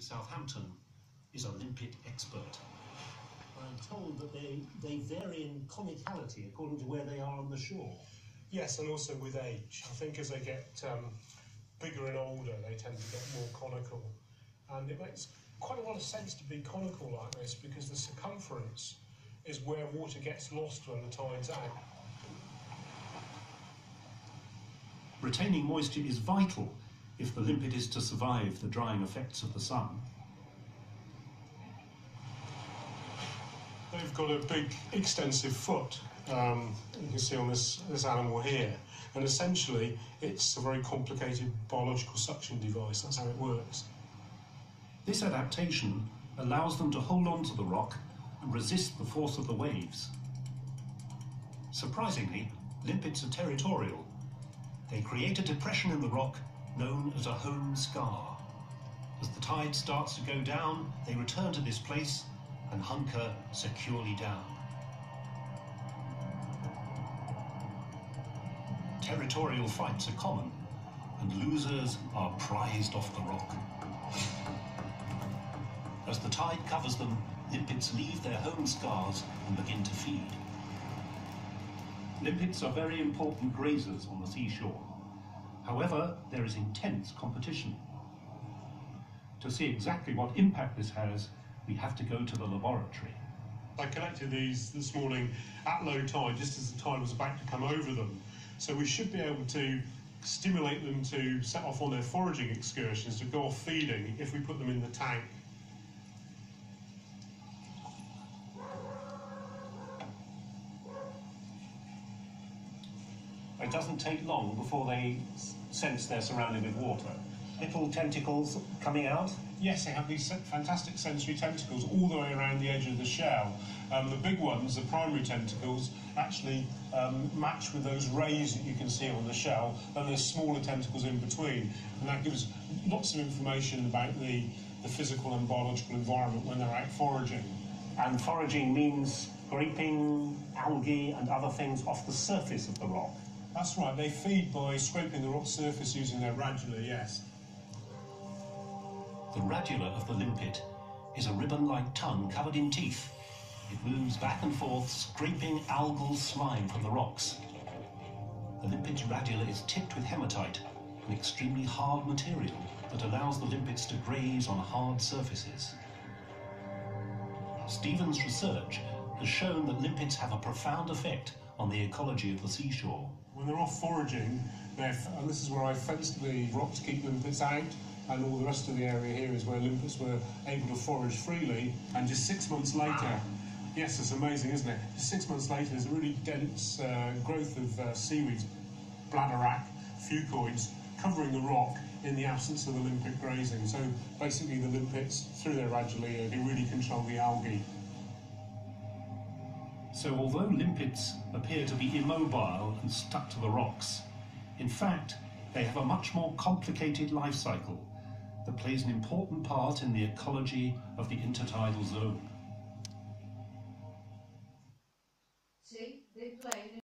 Southampton is a limpet expert. I'm told that they vary in comicality according to where they are on the shore. Yes, and also with age. I think as they get bigger and older, they tend to get more conical. And it makes quite a lot of sense to be conical like this because the circumference is where water gets lost when the tide's out. Retaining moisture is vital if the limpet is to survive the drying effects of the sun. They've got a big, extensive foot, you can see on this animal here, and essentially it's a very complicated biological suction device. That's how it works. This adaptation allows them to hold on to the rock and resist the force of the waves. Surprisingly, limpets are territorial. They create a depression in the rock known as a home scar. As the tide starts to go down, they return to this place and hunker securely down. Territorial fights are common, and losers are prized off the rock. As the tide covers them, limpets leave their home scars and begin to feed. Limpets are very important grazers on the seashore. However, there is intense competition. To see exactly what impact this has, we have to go to the laboratory. I collected these this morning at low tide, just as the tide was about to come over them. So we should be able to stimulate them to set off on their foraging excursions, to go off feeding, if we put them in the tank. It doesn't take long before they sense they're surrounded with water. Little tentacles coming out. Yes, they have these fantastic sensory tentacles all the way around the edge of the shell. The big ones, the primary tentacles, actually match with those rays that you can see on the shell, and there's smaller tentacles in between. And that gives lots of information about the physical and biological environment when they're out foraging. And foraging means scraping algae and other things off the surface of the rock. That's right, they feed by scraping the rock surface using their radula, yes. The radula of the limpet is a ribbon-like tongue covered in teeth. It moves back and forth, scraping algal slime from the rocks. The limpet's radula is tipped with hematite, an extremely hard material that allows the limpets to graze on hard surfaces. Stephen's research has shown that limpets have a profound effect on the ecology of the seashore. When they're off foraging, and this is where I fenced the rock to keep limpets out, and all the rest of the area here is where limpets were able to forage freely, and just 6 months later, yes, it's amazing, isn't it? Just 6 months later, there's a really dense growth of seaweeds, bladderwrack, fucoids, covering the rock in the absence of the limpet grazing. So basically the limpets, through their radulae, they really control the algae. So although limpets appear to be immobile and stuck to the rocks, in fact, they have a much more complicated life cycle that plays an important part in the ecology of the intertidal zone.